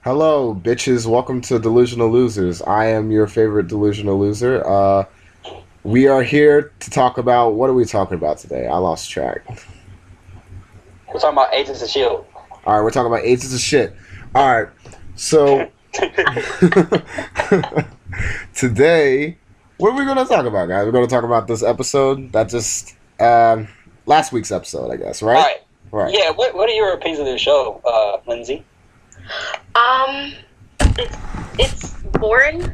Hello, bitches. Welcome to Delusional Losers. I am your favorite delusional loser. We are here to talk about what are we talking about today? I lost track. We're talking about Agents of Shield. All right, we're talking about agents of shit. All right, so today, what are we going to talk about, guys? We're going to talk about this episode that just last week's episode, I guess, All right? right. Right. Yeah. What are your opinions of the show, Lindsay? Um, it's boring.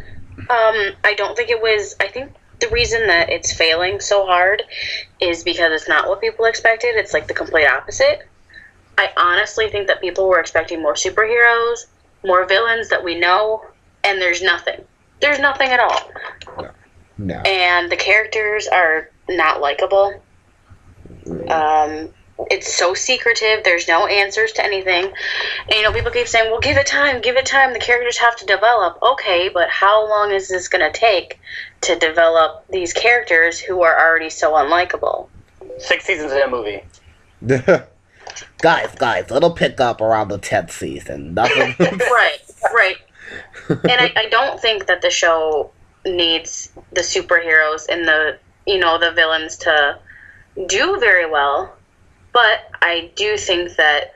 I don't think it was. I think the reason that it's failing so hard is because it's not what people expected. It's like the complete opposite. I honestly think that people were expecting more superheroes, more villains that we know, and there's nothing. There's nothing at all. No. And the characters are not likable. It's so secretive. There's no answers to anything. And, people keep saying, well, give it time, give it time. The characters have to develop. Okay, but how long is this going to take to develop these characters who are already so unlikable? 6 seasons in a movie. Guys, it'll pick up around the 10th season. Nothing. Right. And I don't think that the show needs the superheroes and the villains to do very well. But I do think that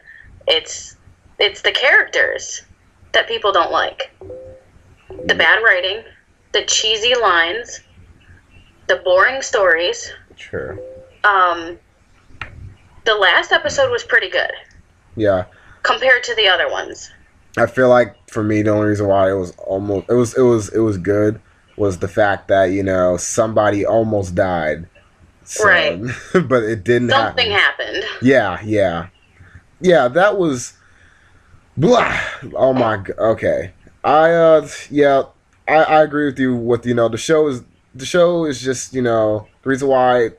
it's the characters that people don't like. The bad writing, the cheesy lines, the boring stories. Sure. The last episode was pretty good Yeah. compared to the other ones. I feel like for me the only reason why it was good was the fact that somebody almost died, so, Right. but it didn't Something happen. happened. Yeah. That was blah. Oh my god. Okay. I agree with you. With the show is just the reason why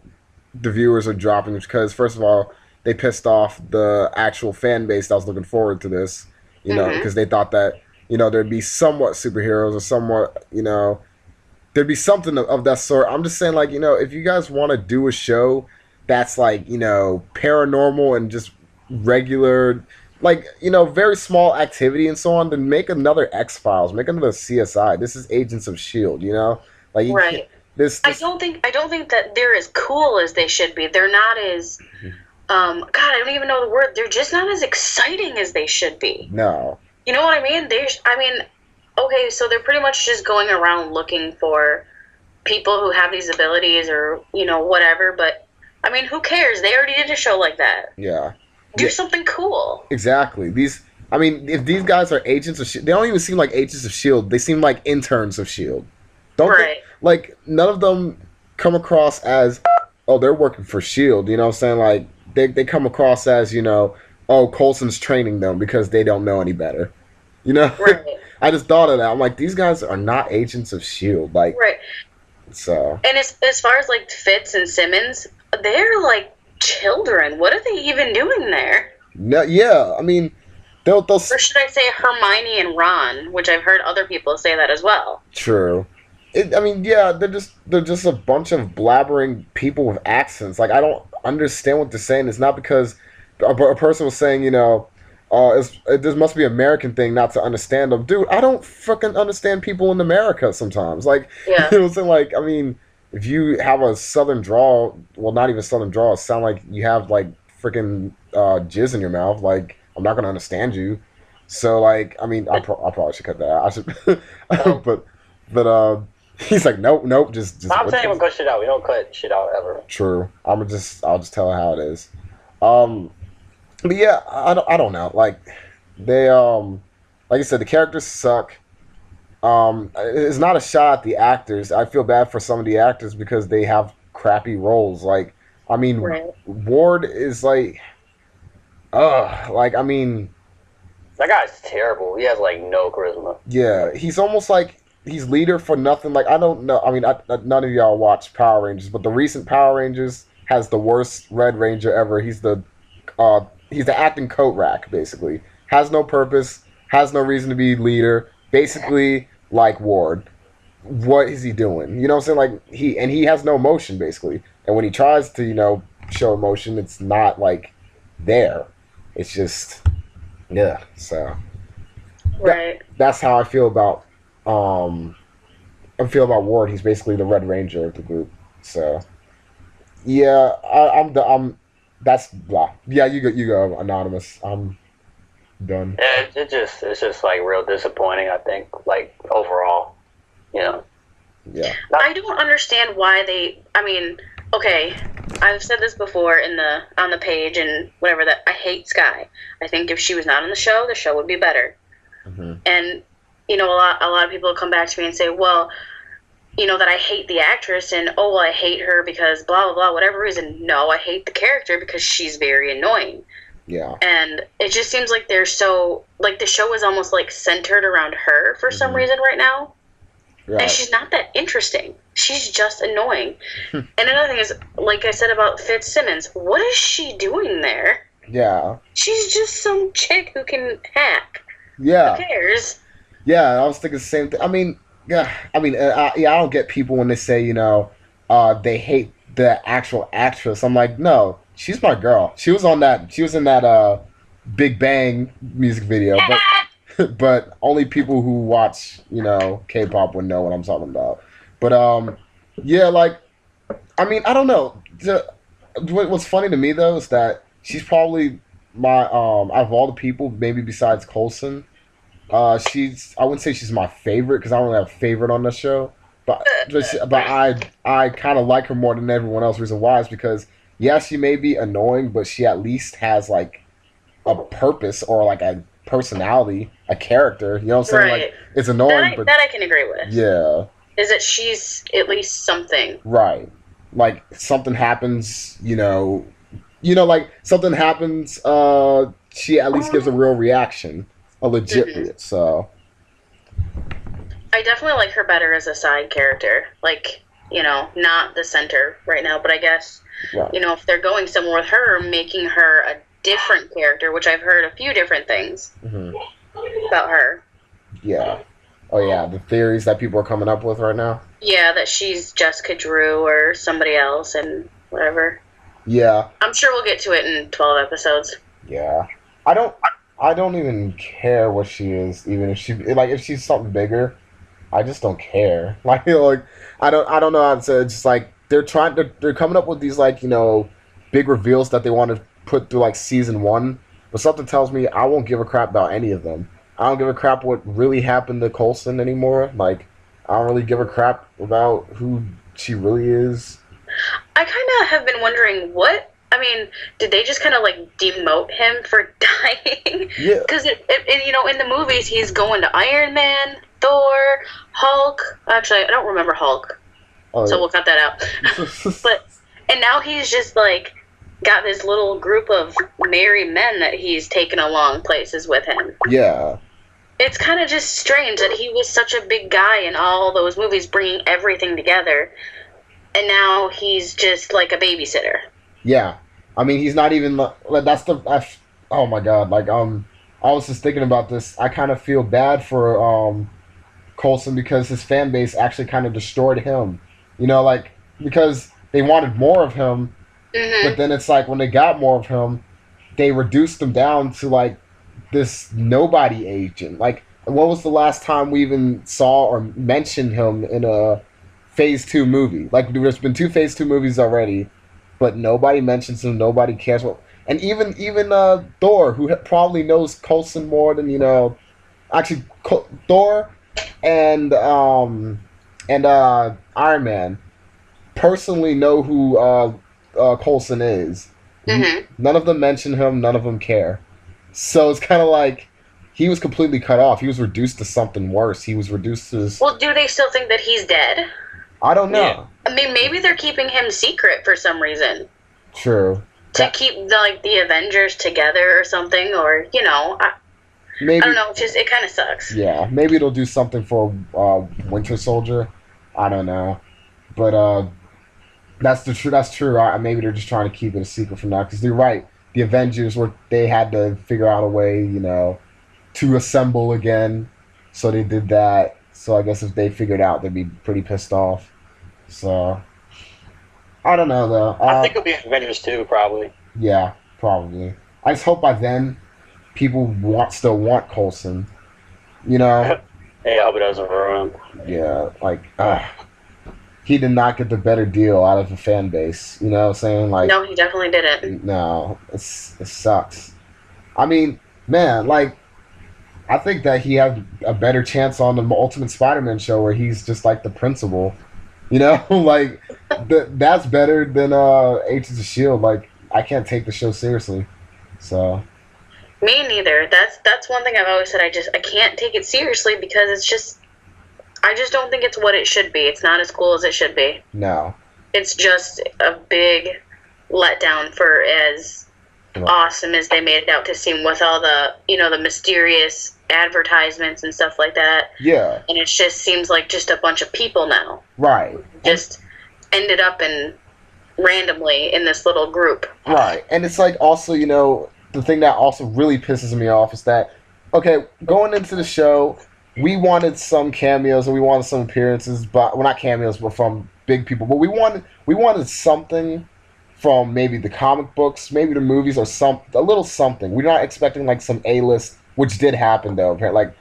the viewers are dropping is because first of all they pissed off the actual fan base that was looking forward to this. Because they thought that there'd be somewhat superheroes or somewhat there'd be something of that sort. I'm just saying like if you guys want to do a show that's like paranormal and just regular like very small activity and so on, then make another X-Files, make another CSI. This is Agents of Shield. Like you Right. can't- this I don't think that they're as cool as they should be. They're not as God, I don't even know the word. They're just not as exciting as they should be. no. You know what I mean? Okay, so they're pretty much just going around looking for people who have these abilities or, whatever, but who cares? They already did a show like that. Yeah. Do Yeah. something cool. Exactly. If these guys are agents of Shield, they don't even seem like agents of Shield. They seem like interns of Shield. Don't Right. like none of them come across as they're working for Shield. You know what I'm saying? Like they come across as Coulson's training them because they don't know any better. Right. I just thought of that. I'm like, these guys are not agents of Shield. Like Right. so. And as far as like Fitz and Simmons, they're like children. What are they even doing there? No, yeah. They'll Or should I say Hermione and Ron, which I've heard other people say that as well. True. Yeah, they're just a bunch of blabbering people with accents. Like I don't understand what they're saying. It's not because a person was saying, this must be an American thing not to understand them. Dude, I don't fucking understand people in America sometimes. Like, Yeah. you know what I'm saying? Like, if you have a southern drawl, well, not even southern drawl, it sound like you have like freaking jizz in your mouth. Like, I'm not gonna understand you. So, like, I probably should cut that out. I should, but he's like, nope, just. I'm saying we'll cut shit out. We don't cut shit out ever. True. I'll just tell her how it is. But yeah, I don't know. Like they like I said, the characters suck. It's not a shot at the actors. I feel bad for some of the actors because they have crappy roles. Like Right. Ward is like, That guy's terrible. He has like no charisma. yeah, he's almost like he's leader for nothing. Like I don't know. None of y'all watch Power Rangers, but the recent Power Rangers has the worst Red Ranger ever. He's the acting coat rack basically. Has no purpose. Has no reason to be leader. Basically, like Ward. What is he doing? You know what I'm saying? Like he has no emotion basically. And when he tries to show emotion, it's not like there. It's just yeah. So Right. That's how um I feel about Ward. He's basically the Red Ranger of the group. So yeah, I'm that's blah. Yeah, you go anonymous. I'm done. Yeah, it's just like real disappointing. I think like overall, you know. Yeah. I don't understand why they. I mean, okay, I've said this before in the on the page and whatever that I hate Sky. I think if she was not on the show would be better. Mm-hmm. And a lot of people come back to me and say, well, that I hate the actress and oh well I hate her because blah blah blah whatever reason. No, I hate the character because she's very annoying. Yeah. And it just seems like they're so like the show is almost like centered around her for some reason right now. Right. And she's not that interesting. She's just annoying. And another thing is, like I said about Fitzsimmons, what is she doing there? Yeah. She's just some chick who can hack. Yeah. Who cares? Yeah, I was thinking the same thing. I mean, I don't get people when they say, they hate the actual actress. I'm like, no, she's my girl. She was in that Big Bang music video, but only people who watch, K-pop would know what I'm talking about. But yeah, like, I mean, I don't know. What's funny to me though is that she's probably my out of all the people, maybe besides Coulson. I wouldn't say she's my favorite because I don't really have a favorite on the show, but I kind of like her more than everyone else. Reason why is because she may be annoying, but she at least has like a purpose or like a personality, a character. You know what I'm saying? Right. Like it's annoying, but that I can agree with. yeah, is that she's at least something. right. Like something happens, like something happens. She at least gives a real reaction. A legit so I definitely like her better as a side character, like not the center right now, but I guess right. if they're going somewhere with her, making her a different character, which I've heard a few different things about her. Yeah. Oh yeah, the theories that people are coming up with right now. Yeah, that she's Jessica Drew or somebody else and whatever. Yeah. I'm sure we'll get to it in 12 episodes. Yeah. I don't even care what she is, even if she's something bigger, I just don't care. Like I don't know how to say it. It's just like they're coming up with these big reveals that they want to put through like season 1, but something tells me I won't give a crap about any of them. I don't give a crap what really happened to Coulson anymore. Like I don't really give a crap about who she really is. I kind of have been wondering did they just kind of like demote him for dying? Yeah. Because in the movies he's going to Iron Man, Thor, Hulk. Actually, I don't remember Hulk, so we'll cut that out. And now he's just like got this little group of merry men that he's taken along places with him. Yeah. It's kind of just strange that he was such a big guy in all those movies, bringing everything together, and now he's just like a babysitter. Yeah, I mean he's not even. Oh my god! Like I was just thinking about this. I kind of feel bad for Coulson because his fan base actually kind of destroyed him. Because they wanted more of him, but then it's like when they got more of him, they reduced him down to like this nobody agent. Like what was the last time we even saw or mentioned him in a Phase 2 movie? Like there's been 2 Phase 2 movies already. But nobody mentions him. Nobody cares. And even Thor, who probably knows Coulson more than actually Thor and Iron Man personally know who Coulson is. None of them mention him. None of them care. So it's kind of like he was completely cut off. He was reduced to something worse. He was reduced to. Well, do they still think that he's dead? I don't know. Yeah. I mean, maybe they're keeping him secret for some reason. True. To keep the Avengers together or something, or maybe, I don't know. Just it kind of sucks. Yeah, maybe it'll do something for Winter Soldier. I don't know, but that's true. Maybe they're just trying to keep it a secret from now because you're right. The Avengers they had to figure out a way, to assemble again, so they did that. So I guess if they figured out, they'd be pretty pissed off. So, I don't know, though. I think it'll be Avengers 2, probably. Yeah, probably. I just hope by then, people still want Coulson. You know? Yeah, I hope it doesn't ruin him. Yeah, like, he did not get the better deal out of the fan base. You know what I'm saying? Like, No, he definitely didn't. no, it sucks. I mean, man, like, I think that he had a better chance on the Ultimate Spider-Man show where he's just like the principal. You know, like that's better than Agents of Shield. Like, I can't take the show seriously. So Me neither. That's one thing I've always said. I can't take it seriously because I just don't think it's what it should be. It's not as cool as it should be. no, It's just a big letdown for as awesome as they made it out to seem with all the the mysterious advertisements and stuff like that. yeah, And it just seems like just a bunch of people now right, just ended up in randomly in this little group. right, and it's like also the thing that also really pisses me off is that okay, going into the show, we wanted some cameos and we wanted some appearances, but well, not cameos, but from big people. But we wanted something from maybe the comic books, maybe the movies, or a little something. We're not expecting like some A-list, which did happen though. Like,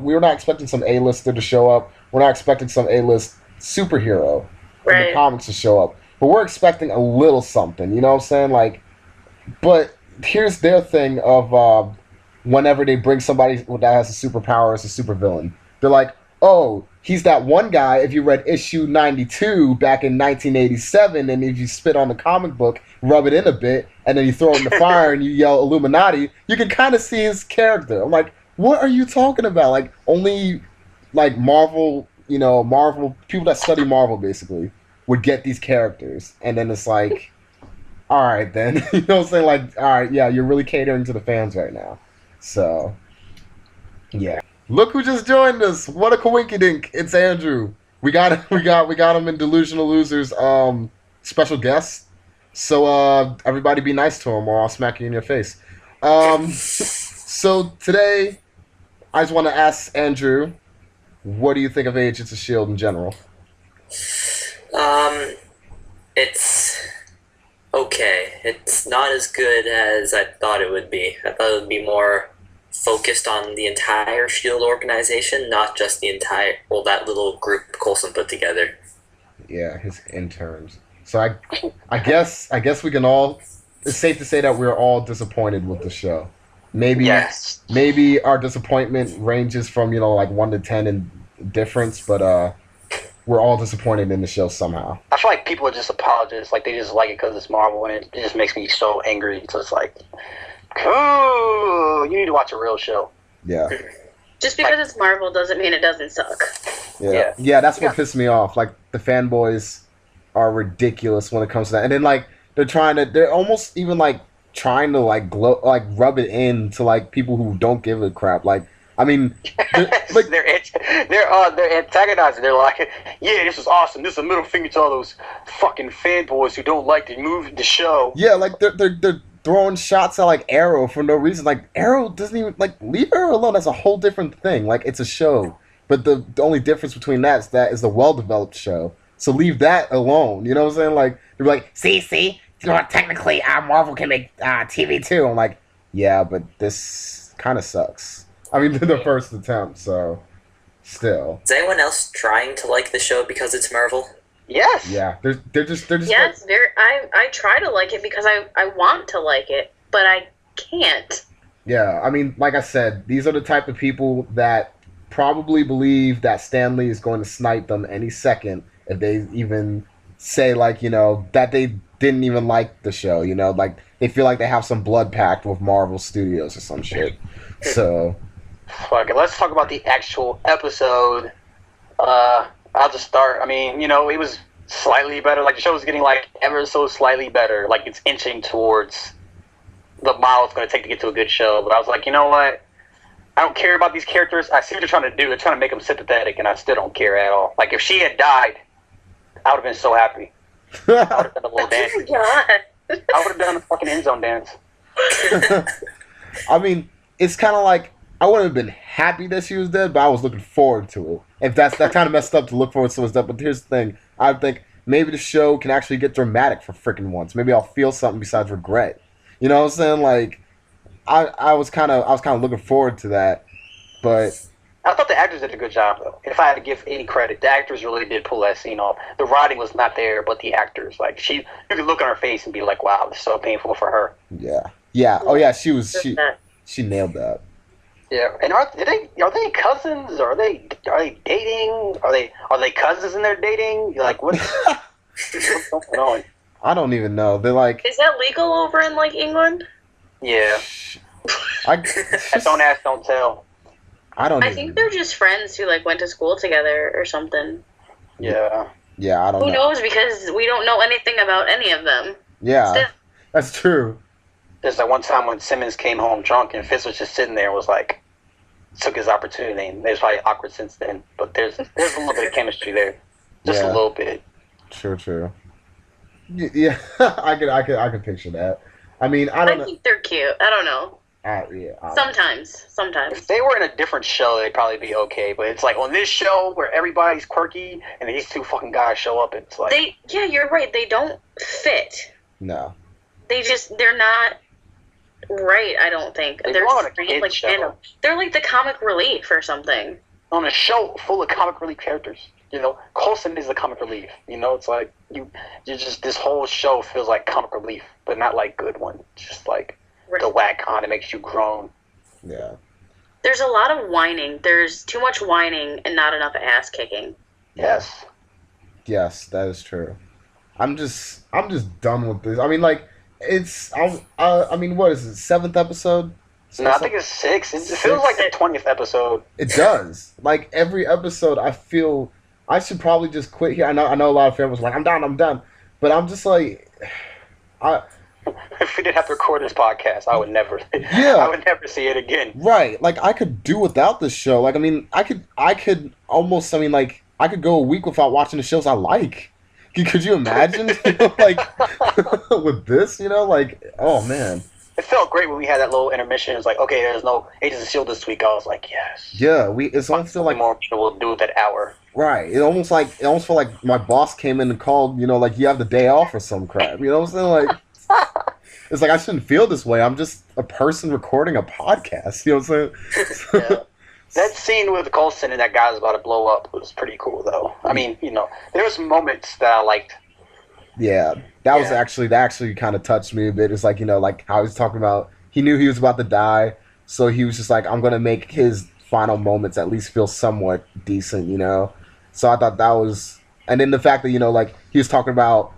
we were not expecting some A-lister to show up. We're not expecting some A-list superhero from the Right. comics to show up. But we're expecting a little something. You know what I'm saying? Like, but here's their thing of whenever they bring somebody that has a superpower as a supervillain, they're like, oh, he's that one guy. If you read issue 92 back in 1987, and if you spit on the comic book, rub it in a bit, and then you throw it in the fire and you yell Illuminati, you can kind of see his character. I'm like, what are you talking about? Like, only like Marvel, Marvel people that study Marvel basically would get these characters, and then it's like, all right, then you know what I'm saying? Like, all right, yeah, you're really catering to the fans right now. So, yeah. Look who just joined us! What a coinkydink! It's Andrew. We got him in Delusional Losers special guest. So everybody be nice to him, or I'll smack you in your face. So today, I just want to ask Andrew, what do you think of Agents of Shield in general? It's okay. It's not as good as I thought it would be. I thought it would be more focused on the entire Shield organization, not just the that little group Coulson put together. Yeah, his interns. So I guess we can all. It's safe to say that we're all disappointed with the show. Maybe Yes. maybe our disappointment ranges from like 1 to 10 in difference, but we're all disappointed in the show somehow. I feel like people are just apologists. Like, they just like it because it's Marvel, and it just makes me so angry. So it's like, oh, you need to watch a real show. Yeah, Just because it's Marvel doesn't mean it doesn't suck. yeah. That's what pissed me off. Like, the fanboys are ridiculous when it comes to that, and then like they're almost even like trying to like rub it in to like people who don't give a crap. Like, I mean, like they're antagonizing. They're like, yeah, this is awesome. This is a middle finger to all those fucking fanboys who don't like the show. yeah, like they're throwing shots at like Arrow for no reason. Like, Arrow doesn't even like leave Arrow alone. That's a whole different thing. Like, it's a show, but the only difference between that is the well developed show. So leave that alone. You know what I'm saying? Like, they're like, see, technically, Marvel can make TV too. I'm like, yeah, but this kind of sucks. I mean, the first attempt, so still. Is anyone else trying to like the show because it's Marvel? Yes. Yeah, they're just Yes, I try to like it because I want to like it, but I can't. yeah, I mean, like I said, these are the type of people that probably believe that Stan Lee is going to snipe them any second if they even say like that they didn't even like the show. Like they feel like they have some blood pact with Marvel Studios or some shit. So. Fuck it. Let's talk about the actual episode. I'll just start. I mean, it was slightly better. Like, the show was getting like ever so slightly better. Like, it's inching towards the mile it's going to take to get to a good show. But I was like, you know what? I don't care about these characters. I see what they're trying to do. They're trying to make them sympathetic, and I still don't care at all. Like, if she had died, I would have been so happy. I would have done a little dance. Oh, God. I would have done a fucking end zone dance. I mean, it's kind of like I wouldn't have been happy that she was dead, but I was looking forward to it. If that kind of messed up to look forward to someone's death. But here's the thing: I think maybe the show can actually get dramatic for freaking once. Maybe I'll feel something besides regret. You know what I'm saying? Like, I was kind of looking forward to that. But I thought the actors did a good job, though. If I had to give any credit, the actors really did pull that scene off. The writing was not there, but the actors, like you could look on her face and be like, "Wow, this is so painful for her." yeah. Oh yeah, she nailed that. Yeah, and are they cousins? Are they dating? Are they cousins and they're dating? You're like, what's going on? I don't even know. They're like, Is that legal over in like England? Yeah, I don't ask, don't tell. I don't. I even, think they're just friends who like went to school together or something. Yeah, Yeah, I don't Who know. knows? Because we don't know anything about any of them. Yeah, Still. that's true. there's that one time when Simmons came home drunk and Fitz was just sitting there and was like, took his opportunity. And it's probably awkward since then, but there's a little bit of chemistry there, just a Yeah. little bit. True. Yeah, I could picture that. I mean, I I don't know. think they're cute. I don't know. Yeah. Sometimes. If they were in a different show, they'd probably be okay. But it's like on this show where everybody's quirky and these two fucking guys show up, it's like Yeah, you're right. They don't fit. No. They're not right. I don't think They they're belong on a strange, kid's like show. random. They're like the comic relief or something. on a show full of comic relief characters. You know, Coulson is the comic relief. You know, it's like you just this whole show feels like comic relief, but not like good one. Just like the whack on, it makes you groan. Yeah. There's a lot of whining. There's too much whining and not enough ass kicking. Yes. Yes, that is true. I'm just done with this. I mean, like, I mean, what is it? 7th episode? No, I think it's 6. It feels like the 20th episode. It does. Like every episode, I feel I should probably just quit here. I know a lot of families are like, I'm done. But I'm just like, If we didn't have to record this podcast, I would never. Yeah. I would never see it again. right. Like I could do without this show. Like I mean, I could almost. I mean, like I could go a week without watching the shows I like. Could you imagine? You know, like with this, you know, like oh man. It felt great when we had that little intermission. It was like, okay, there's no Agents of S.H.I.E.L.D. this week. I was like, yes. Yeah, it's almost feel like more we'll do that hour. right. It almost felt like my boss came in and called. You know, like you have the day off or some crap. You know what I'm saying? Like it's like I shouldn't feel this way. I'm just a person recording a podcast. You know what I'm saying? Yeah. That scene with Coulson and that guy was about to blow up was pretty cool, though. I mean, you know, there were some moments that I liked. Yeah, that actually kind of touched me a bit. It's like, you know, like how he's talking about, he knew he was about to die, so he was just like, I'm going to make his final moments at least feel somewhat decent, you know? So I thought that was, and then the fact that, you know, like he was talking about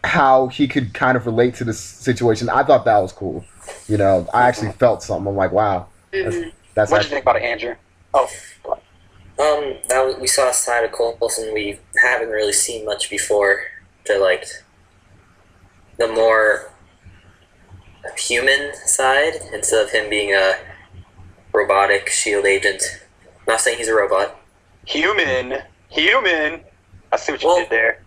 how he could kind of relate to this situation, I thought that was cool. You know, I actually felt something. I'm like, wow. That's What did you think about it, Andrew? Oh, we saw a side of Coulson we haven't really seen much before. I liked the more human side instead of him being a robotic S.H.I.E.L.D. agent. I'm not saying he's a robot. human. I see what you did there.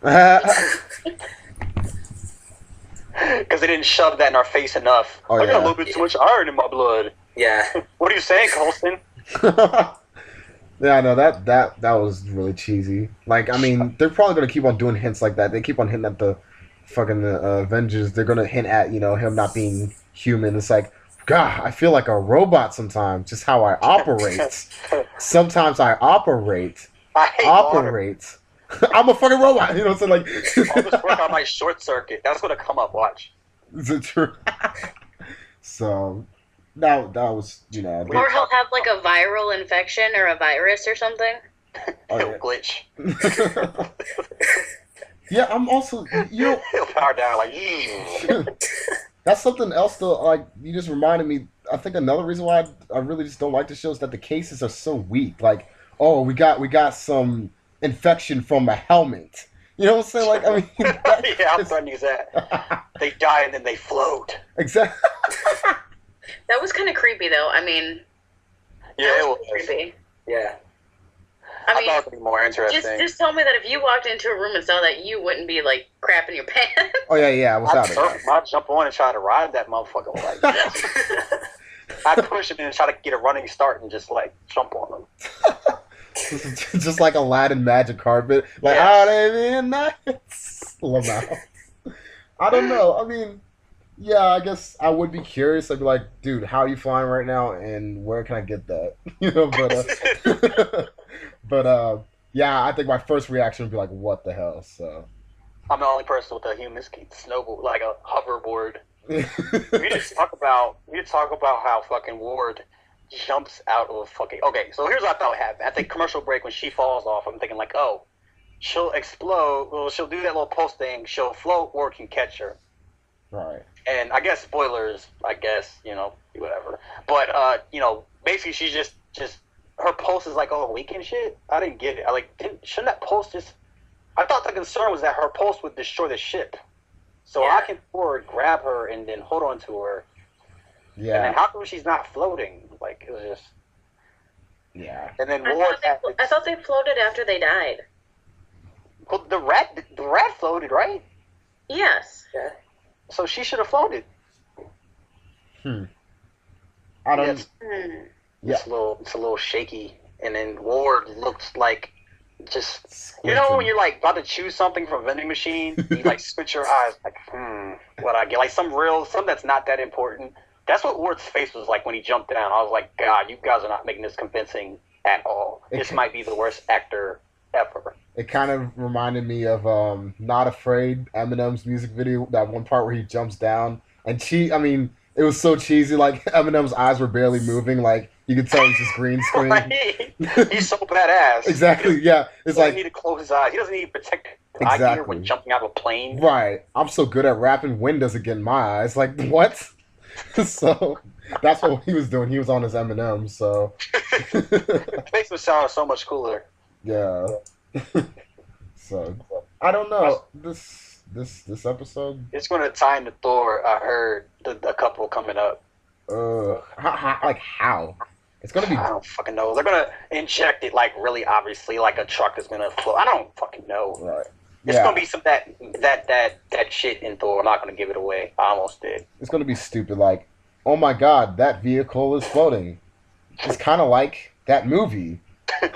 Because they didn't shove that in our face enough. Oh, I got yeah. a little bit too much iron in my blood. Yeah. What are you saying, Coulson? Yeah, no, that was really cheesy. Like, I mean, they're probably gonna keep on doing hints like that. They keep on hinting at the fucking Avengers. They're gonna hint at, you know, him not being human. It's like, God, I feel like a robot sometimes. Just how I operate. Sometimes I operate. I hate water. Operate. I'm a fucking robot. You know what I'm saying? Like, All this work on my short circuit. That's gonna come up. Watch. is it true? So that was, you know. Or he'll have like a viral infection or a virus or something. Oh, He'll yeah. glitch. Yeah, I'm also, you know, He'll power down like. that's something else though. Like you just reminded me. I think another reason why I really just don't like the show is that the cases are so weak. Like, oh, we got some infection from a helmet. You know what I'm saying? Like, I mean, Yeah, I'm starting to use that. They die and then they float. exactly. That was kind of creepy, though. I mean, Yeah, that it was was. creepy. Yeah. I I mean, thought it would be more interesting. just tell me that if you walked into a room and saw that, you wouldn't be like crapping your pants. Oh yeah, without it. I'd jump on and try to ride that motherfucker. Like, yes. I'd push him in and try to get a running start and just like jump on him. Just like Aladdin magic carpet. Like, Yeah. oh, they be nice. Lamau. I don't know. I mean, Yeah, I guess I would be curious. I'd be like, dude, how are you flying right now, and where can I get that? But yeah, I think my first reaction would be like, what the hell? So, I'm the only person with a human ski snowboard, like a hoverboard. We just talk about how fucking Ward jumps out of fucking. Okay, so here's what I thought would happen. At the commercial break, when she falls off, I'm thinking like, oh, she'll explode. Well, she'll do that little pulse thing. She'll float. Ward can catch her. right. And I guess spoilers. I guess whatever. But basically she's just her pulse is like all weak and shit. I didn't get it. Shouldn't that pulse just? I thought the concern was that her pulse would destroy the ship. So Yeah. I can forward grab her and then hold on to her. And then Yeah, how come she's not floating? Like it was just. yeah. And then I Ward. thought they floated after they died. Well, the rat floated, right? Yes. Yeah. So she should have floated. I don't. Yes. Hmm. Yeah. It's a little shaky. And then Ward looks like just Squinting. when you're like about to choose something from a vending machine, you like switch your eyes like, what I get? Like something that's not that important. That's what Ward's face was like when he jumped down. I was like, God, you guys are not making this convincing at all. This might be the worst actor ever. It kind of reminded me of Not Afraid, Eminem's music video, that one part where he jumps down. And it was so cheesy, like Eminem's eyes were barely moving, like you could tell he's just green screen. Right? He's so badass. Exactly, yeah. It's He doesn't like, need to close his eyes. He doesn't need to protect his eye gear Exactly. when jumping out of a plane. right, I'm so good at rapping, wind doesn't get in my eyes. Like, what? So, that's what he was doing. He was on his Eminem, so. It makes him sound so much cooler. Yeah. So, I don't know. This episode, It's going to tie into Thor. I heard a couple coming up. how? It's gonna be I don't fucking know. They're gonna inject it like really obviously, like a truck is gonna float. I don't fucking know. right. It's Yeah, gonna be some that shit in Thor. I'm not gonna give it away. I almost did. it's gonna be stupid. Like, oh my god, that vehicle is floating. It's kind of like that movie.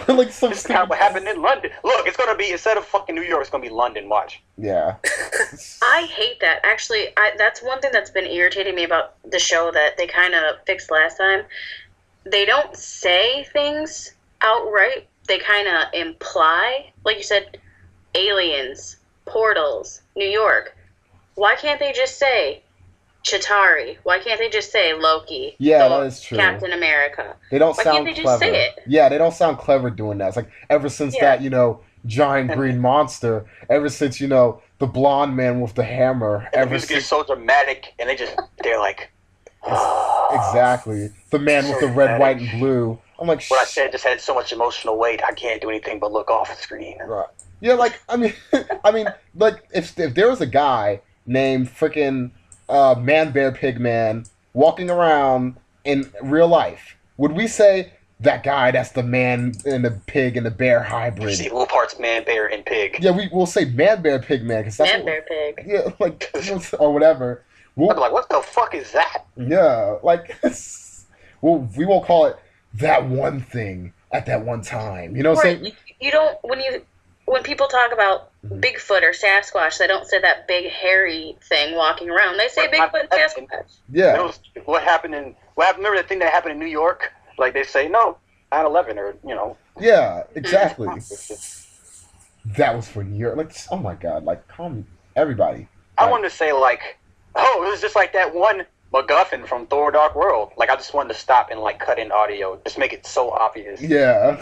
Like some This is kind of what happened in London. Look, it's gonna be instead of fucking New York, it's gonna be London. Watch. Yeah. I hate that. Actually, that's one thing that's been irritating me about the show that they kind of fixed last time. They don't say things outright. They kind of imply, like you said, aliens, portals, New York. Why can't they just say Chitauri? Why can't they just say Loki? Yeah, Thor, that is true. Captain America. They don't Why sound can't they just clever. say it? Yeah, they don't sound clever doing that. It's like ever since Yeah. that, giant green monster, ever since, the blonde man with the hammer, And the ever music since is so dramatic, and they're like, exactly. The man with the red, white, and blue. I'm like, what I said just had so much emotional weight. I can't do anything but look off the screen. right. Yeah, like like if there was a guy named freaking Man Bear Pig Man walking around in real life, would we say that guy? That's the man and the pig and the bear hybrid. See, little parts man, bear, and pig. Yeah, we'll say Man Bear Pig Man because that's Man, what, bear, pig. yeah, like or whatever. I'd be like, what the fuck is that? Yeah, like we won't call it that one thing at that one time. You know what I'm Right. saying? You don't when people talk about Mhm. Bigfoot or Sasquatch, they don't say that big hairy thing walking around. They say Bigfoot and Sasquatch. Yeah, What happened? Remember that thing that happened in New York? Like they say, no, 9/11, or yeah, exactly. That was for New York. Like, oh my god, like calm everybody. I Like, wanted to say like, oh, it was just like that one MacGuffin from Thor: Dark World. Like I just wanted to stop and like cut in audio, just make it so obvious. yeah,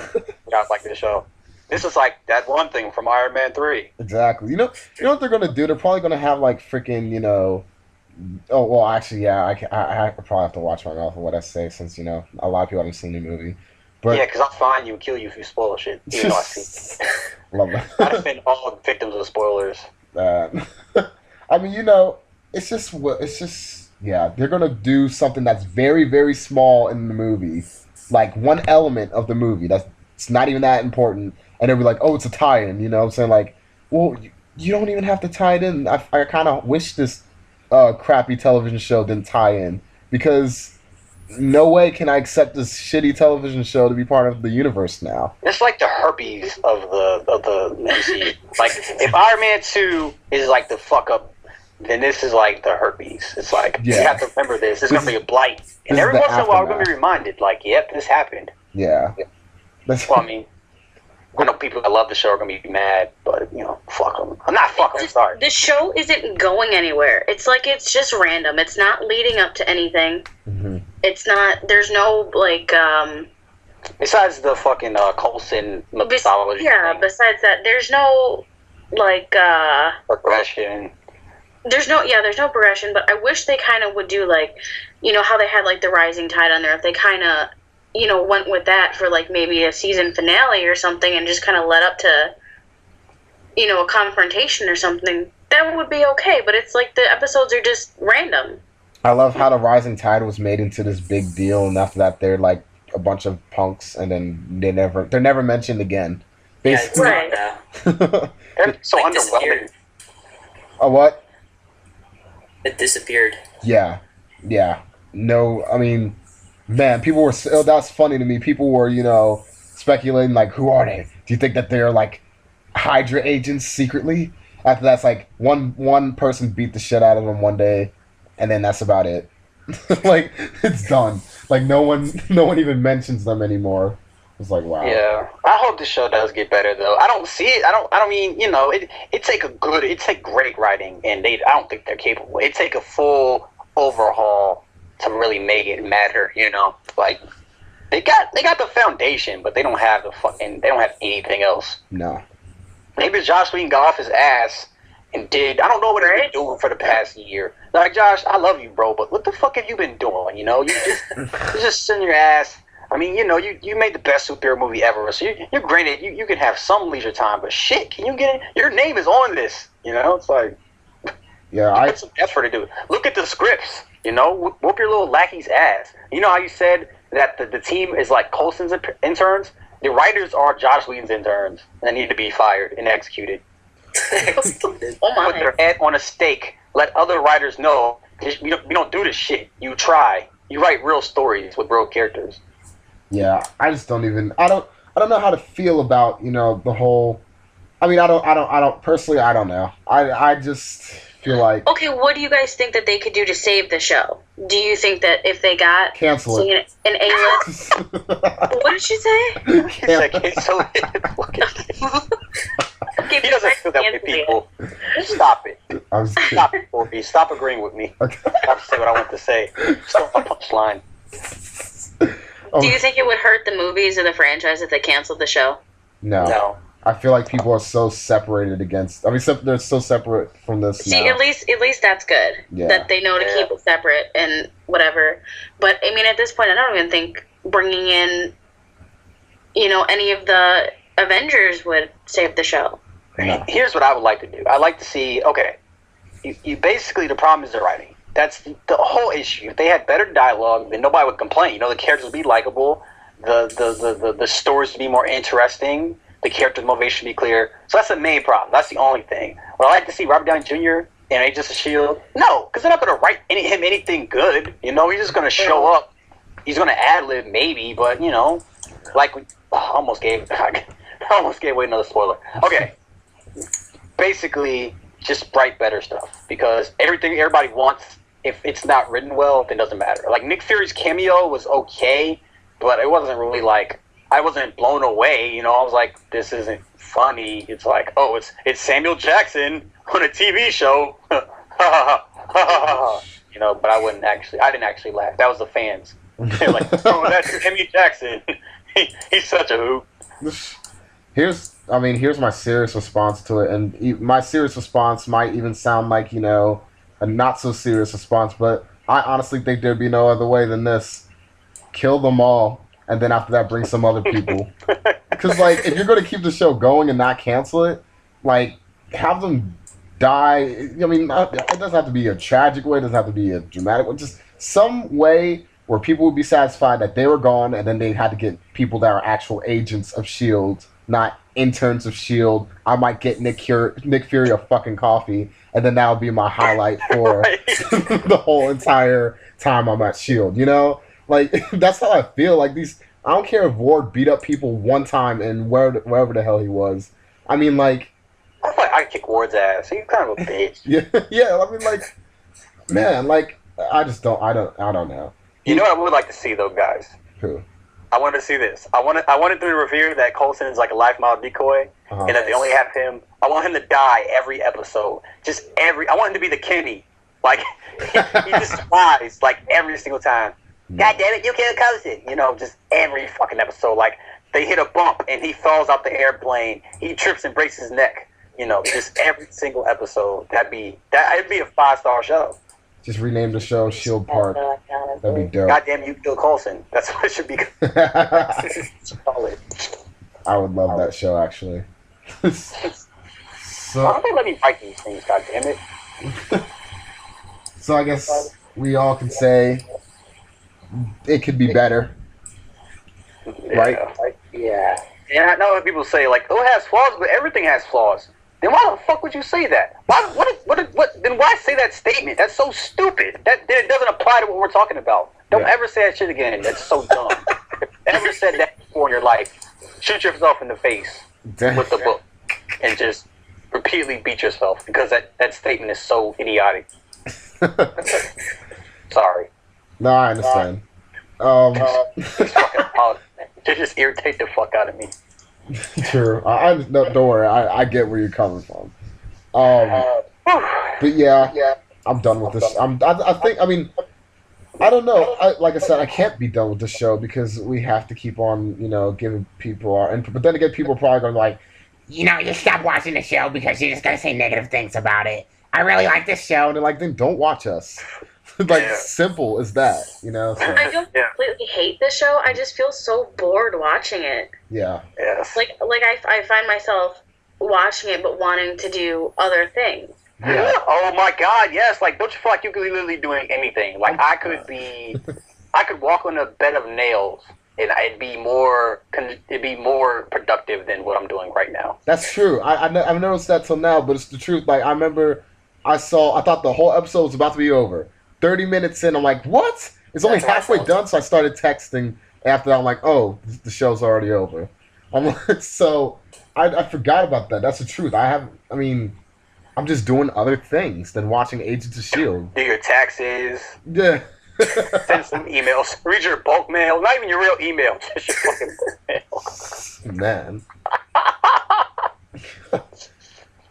Guys like this show. This is like that one thing from Iron Man 3. exactly. You know what they're gonna do? They're probably gonna have like freaking. Oh well, actually, yeah. I probably have to watch my mouth for what I say since a lot of people haven't seen the movie. But Yeah, because I'll find you and kill you if you spoil shit. Even though I see. love I that. defend all victims of spoilers. I mean, it's just yeah, they're gonna do something that's very, very small in the movie, like one element of the movie that's it's not even that important, and they'll be like, oh, it's a tie-in, you know what I'm saying? Like, well, you don't even have to tie it in. I kind of wish this crappy television show didn't tie in, because no way can I accept this shitty television show to be part of the universe now. It's like the herpes of the MCU. Like if Iron Man 2 is like the fuck up then this is like the herpes. It's like, you have to remember this. It's going to be a blight. And every the once in a while, we're going to aftermath. be reminded, like, yep, this happened. Yeah. That's, Well, I mean, I know people that love the show are going to be mad, but, you know, fuck them. I'm not fucking them, sorry. The show isn't going anywhere. It's like it's just random. It's not leading up to anything. Mhm. It's not. There's no like. Besides the fucking Coulson mythology. Yeah. Besides that, there's no like. Progression. There's no progression, but I wish they kind of would do like, you know how they had like the rising tide on there. If they kind of, you know, went with that for like maybe a season finale or something, and just kind of led up to, you know, a confrontation or something, that would be okay. But it's like the episodes are just random. I love how the rising tide was made into this big deal, and after that, they're like a bunch of punks, and then they're never mentioned again. Yeah, it's Right. not now. They're so Like, underwhelming. disappeared. A what? It disappeared. Yeah. No, I mean, man, people were. That's funny to me. People were, you know, speculating like, who are they? Do you think that they're like Hydra agents secretly? After that's like one person beat the shit out of them one day, and then that's about it. Like it's done. Like no one even mentions them anymore. It's like wow. Yeah, I hope the show does get better though. I don't see it. I don't mean, you know, it take great writing, and I don't think they're capable. It take a full overhaul to really make it matter. You know, like they got the foundation, but they don't have anything else. No. Maybe Josh Whedon got off his ass and did. I don't know what he's been doing for the past year. Like, Josh, I love you, bro, but what the fuck have you been doing? You know, you're just sitting your ass. I mean, you know, you made the best superhero movie ever, so you're granted you can have some leisure time, but shit, can you get it? Your name is on this. You know, it's like, Yeah, I put some effort to do it. Look at the scripts. You know, whoop your little lackey's ass. You know how you said that the team is like Coulson's interns? The writers are Josh Whedon's interns and need to be fired and executed. Executed. Oh Put my. their head on a stake. Let other writers know we don't do this shit. You try. You write real stories with real characters. Yeah, I just don't even. I don't know how to feel about, you know, the whole. I mean, I don't personally. I don't know. I just feel like Okay, what do you guys think that they could do to save the show? Do you think that if they got cancel it. an A-list, what did she say? He said, cancel it. Look at him. Okay, He doesn't feel that way, people. Stop it. I'm Stop it, Corby. Stop agreeing with me. okay. Stop to say what I want to say. Stop my punchline. Do you think it would hurt the movies or the franchise if they canceled the show? No. No. I feel like people are so separated against. I mean, they're so separate from this See, now. at least that's good. Yeah. That they know to keep it separate and whatever. But I mean, at this point, I don't even think bringing in, you know, any of the Avengers would save the show. No. Here's what I would like to do. I'd like to see, okay, you basically, the problem is the writing. That's the whole issue. If they had better dialogue, then nobody would complain. You know, the characters would be likable, the stories would be more interesting, the character's motivation would be clear. So that's the main problem. That's the only thing. Would I like to see Robert Downey Jr. in Agents of S.H.I.E.L.D.? No, because they're not going to write him anything good. You know, he's just going to show up. He's going to ad-lib maybe, but, you know, like, I almost gave away another spoiler. Okay. Basically, just write better stuff, because everybody wants, if it's not written well, then it doesn't matter. Like, Nick Fury's cameo was okay, but it wasn't really like, I wasn't blown away, you know. I was like, this isn't funny. It's like, oh, it's Samuel Jackson on a TV show. You know, but I didn't actually laugh. That was the fans. They're like, oh, that's Samuel Jackson. He's such a hoop. Here's my serious response to it, and my serious response might even sound like, you know, a not so serious response, but I honestly think there'd be no other way than this: kill them all, and then after that, bring some other people. Because like, if you're going to keep the show going and not cancel it, like, have them die. I mean, it doesn't have to be a tragic way. It doesn't have to be a dramatic way. Just some way where people would be satisfied that they were gone, and then they had to get people that are actual agents of S.H.I.E.L.D., not interns of S.H.I.E.L.D. I might get Nick Fury a fucking coffee, and then that would be my highlight for the whole entire time I'm at S.H.I.E.L.D., you know? Like, that's how I feel. Like, I don't care if Ward beat up people one time and wherever the hell he was. I mean, like... I I kick Ward's ass. He's kind of a bitch. Yeah. I mean, like, man, like, I don't know. You know what I would like to see though, guys? Who? I wanted to see this. I wanted to reveal that Coulson is like a life model decoy, and that they only have him. I want him to die every episode. I want him to be the Kenny. Like he just dies like every single time. God damn it, you killed Coulson. You know, just every fucking episode. Like they hit a bump and he falls out the airplane. He trips and breaks his neck. You know, just every single episode. It'd be a 5-star show. Just rename the show Shield Park. That'd be dope. Goddamn, you killed Coulson. That's what it should be. I would love that show, actually. Why So, don't they let me write these things? God damn it. so I guess we all can say it could be better, right? Yeah. And I know people say like, "Oh, it has flaws," but everything has flaws. Then why the fuck would you say that? Then why say that statement? That's so stupid. It doesn't apply to what we're talking about. Don't ever say that shit again. That's so dumb. If you ever said that before in your life, shoot yourself in the face with the book and just repeatedly beat yourself because that statement is so idiotic. Sorry. No, I understand. They just irritate the fuck out of me. True. No, don't worry. I get where you're coming from. But yeah, I'm done with this. I think. I mean, I don't know. Like I said, I can't be done with this show because we have to keep on, giving people our input. But then again, people are probably going to be like, You stop watching the show because you're just gonna say negative things about it. I really like this show. and they're like, then don't watch us. Like, simple as that, So, I don't completely hate the show. I just feel so bored watching it. yeah. Yes. Like I find myself watching it but wanting to do other things. Yeah. Oh my God, yes. Like, don't you feel like you could be literally doing anything? Like, I could walk on a bed of nails, and it'd be more productive than what I'm doing right now. That's true. I've noticed that till now, but it's the truth. Like, I remember I thought the whole episode was about to be over. 30 minutes in, I'm like, what? It's only halfway done, so I started texting after that. I'm like, oh, the show's already over. I'm like, so I forgot about that. That's the truth. I'm just doing other things than watching Agents of S.H.I.E.L.D. Do your taxes. Yeah. Send some emails. Read your bulk mail. Not even your real email. Just your fucking mail. Man.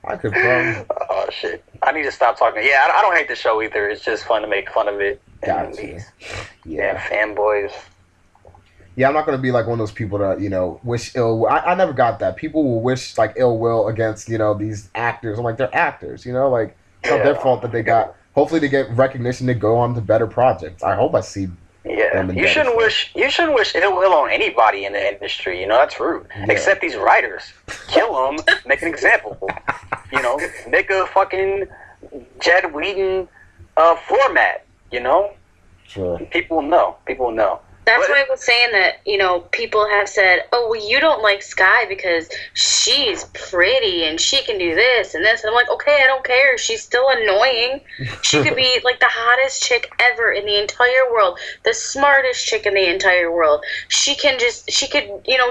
I could probably... Oh, shit. I need to stop talking. Yeah, I don't hate the show either. It's just fun to make fun of it. Gotcha. Yeah, fanboys. Yeah, I'm not going to be like one of those people that, wish ill will. I never got that. People will wish, like, ill will against, these actors. I'm like, they're actors, Like, it's not their fault that they got... Hopefully they get recognition to go on to better projects. I hope I see them in you shouldn't wish ill will on anybody in the industry. That's rude. Yeah. Except these writers. Kill them, make an example. Make a fucking Jed Whedon format, Sure. People will know. That's why I was saying that, people have said, oh, well, you don't like Sky because she's pretty and she can do this and this. And I'm like, okay, I don't care. She's still annoying. She could be like the hottest chick ever in the entire world, the smartest chick in the entire world. She could,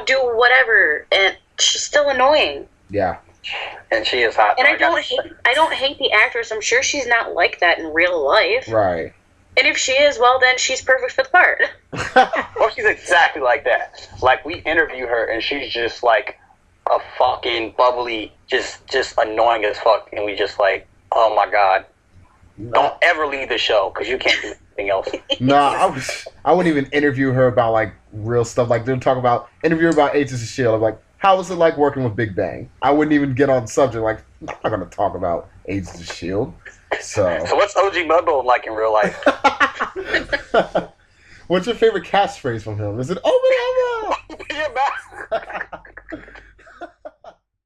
do whatever, and she's still annoying. Yeah. And she is hot. And I don't hate the actress. I'm sure she's not like that in real life. Right. And if she is, well, then she's perfect for the part. Well, she's exactly like that. Like, we interview her, and she's just, like, a fucking bubbly, just annoying as fuck. And we just like, oh, my God. Don't ever leave the show, because you can't do anything else. Nah, I wouldn't even interview her about, like, real stuff. Like, they'll talk about, interview her about Agents of S.H.I.E.L.D. I'm like, how was it like working with Big Bang? I wouldn't even get on the subject. Like, I'm not going to talk about Agents of S.H.I.E.L.D. So what's OG Mudbone like in real life? What's your favorite catchphrase from him? Is it "Open your mouth"? Open your mouth.